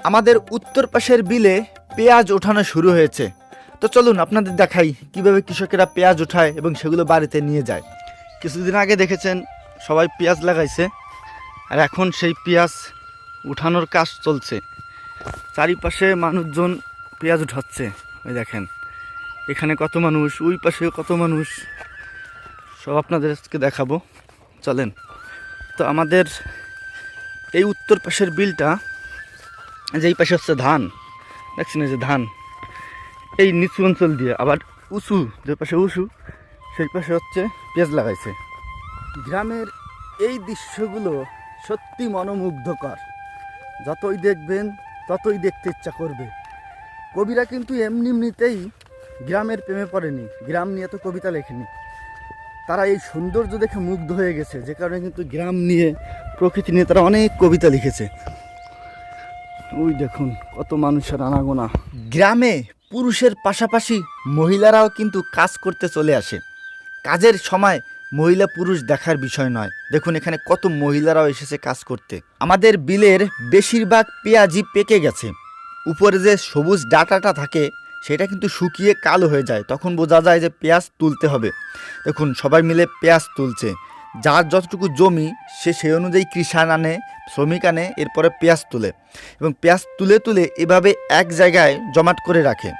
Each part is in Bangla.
আমাদের উত্তর পাশের বিলে পেঁয়াজ ওঠানো শুরু হয়েছে। তো চলুন আপনাদের দেখাই কিভাবে কৃষকেরা পেঁয়াজ ওঠায় এবং সেগুলো বাড়িতে নিয়ে যায়। কিছুদিন আগে দেখেছেন সবাই পেঁয়াজ লাগাইছে, আর এখন সেই পেঁয়াজ উঠানোর কাজ চলছে। চারিপাশে মানুষজন পেঁয়াজ উঠাচ্ছে। ওই দেখেন এখানে কত মানুষ, ওই পাশে কত মানুষ, সব আপনাদেরকে দেখাবো, চলেন। তো আমাদের এই উত্তর পাশের বিলটা, যেই পাশে হচ্ছে ধান, দেখছেন এই যে ধান, এই নিচু অঞ্চল দিয়ে আবার উঁচু, যে পাশে উঁচু সেই পাশে হচ্ছে পেঁয়াজ লাগাইছে। গ্রামের এই দৃশ্যগুলো সত্যি মনোমুগ্ধকর। যতই দেখবেন ততই দেখতে ইচ্ছা করবে। কবিরা কিন্তু এমনিতেই গ্রামের প্রেমে পড়েনি, গ্রাম নিয়ে তো কবিতা লেখেনি। তারা এই সৌন্দর্য দেখে মুগ্ধ হয়ে গেছে, যে কারণে কিন্তু গ্রাম নিয়ে, প্রকৃতি নিয়ে তারা অনেক কবিতা লিখেছে। ওই দেখুন কত মানুষের আনাগোনা। গ্রামে পুরুষের পাশাপাশি মহিলারাও কিন্তু কাজ করতে চলে আসে। কাজের সময় মহিলা পুরুষ দেখার বিষয় নয়। দেখুন এখানে কত মহিলারাও এসেছে কাজ করতে। আমাদের বিলের বেশিরভাগ পেঁয়াজই পেকে গেছে। উপরে যে সবুজ ডাঁটাটা থাকে সেটা কিন্তু শুকিয়ে কালো হয়ে যায়, তখন বোঝা যায় যে পেঁয়াজ তুলতে হবে। দেখুন সবাই মিলে পেঁয়াজ তুলছে। যার যতটুকু জমি সে সেই অনুযায়ী কৃষাণ আনে, শ্রমিক আনে, এরপরে পেঁয়াজ তুলে এবং পেঁয়াজ তুলে তুলে এভাবে এক জায়গায় জমাট করে রাখে।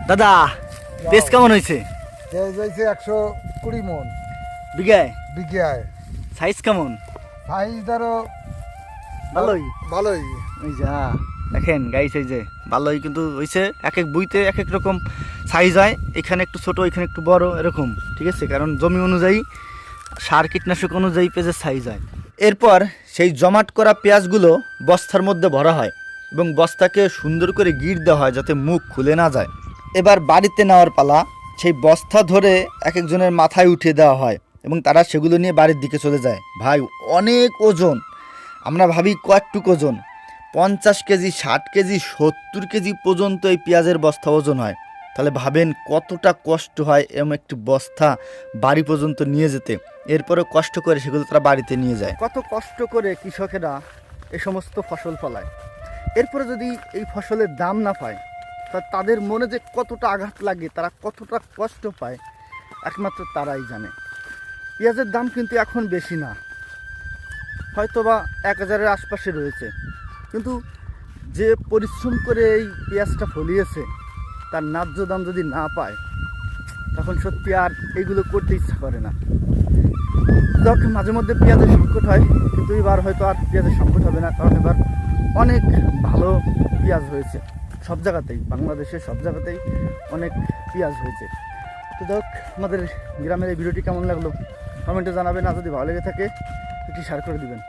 দাদা পেঁয়াজ কেমন হয়েছে? 120 মন বিঘায়। বিঘায়। সাইজ কেমন? সাইজ ধরো ভালোই। ভালোই। ওই যা দেখেন গাইস, এই যে ভালোই কিন্তু হয়েছে। এক এক বুইতে এক এক রকম সাইজ হয়, এখানে একটু ছোট, এখানে একটু বড়, এরকম, ঠিক আছে? কারণ জমি অনুযায়ী, সার কীটনাশক অনুযায়ী পেঁয়াজের সাইজ হয়। এরপর সেই জমাট করা পেঁয়াজগুলো বস্তার মধ্যে ভরা হয় এবং বস্তাকে সুন্দর করে গিঁট দেওয়া হয় যাতে মুখ খুলে না যায়। এবার বাড়িতে নেওয়ার পালা। সেই বস্তা ধরে এক একজনের মাথায় উঠিয়ে দেওয়া হয় এবং তারা সেগুলো নিয়ে বাড়ির দিকে চলে যায়। ভাই অনেক ওজন। আমরা ভাবি কয়েকটুক ওজন, 50 কেজি, 60 কেজি, 70 কেজি পর্যন্ত এই পেঁয়াজের বস্তা ওজন হয়। তাহলে ভাবেন কতটা কষ্ট হয় এরকম একটি বস্তা বাড়ি পর্যন্ত নিয়ে যেতে। এরপরে কষ্ট করে সেগুলো তারা বাড়িতে নিয়ে যায়। কত কষ্ট করে কৃষকেরা এ সমস্ত ফসল ফলায়। এরপরে যদি এই ফসলের দাম না পায়, তা তাদের মনে যে কতটা আঘাত লাগে, তারা কতটা কষ্ট পায়, একমাত্র তারাই জানে। পেঁয়াজের দাম কিন্তু এখন বেশি না, হয়তো বা 1000-এর আশপাশে রয়েছে, কিন্তু যে পরিশ্রম করে এই পেঁয়াজটা ফলিয়েছে তার ন্যায্য দাম যদি না পায়, তখন সত্যি আর এইগুলো করতে ইচ্ছা করে না। যখন মাঝে মধ্যে পেঁয়াজের সংকট হয়, কিন্তু এবার হয়তো আর পেঁয়াজের সংকট হবে না, কারণ এবার অনেক ভালো পেঁয়াজ হয়েছে। সব জায়গাতেই, বাংলাদেশের সব জায়গাতেই অনেক পেঁয়াজ হয়েছে। তো যাক, আমাদের গ্রামের এই ভিডিওটি কেমন লাগলো কমেন্টে জানাবেন, আর যদি ভালো লেগে থাকে একটি শেয়ার করে দিবেন।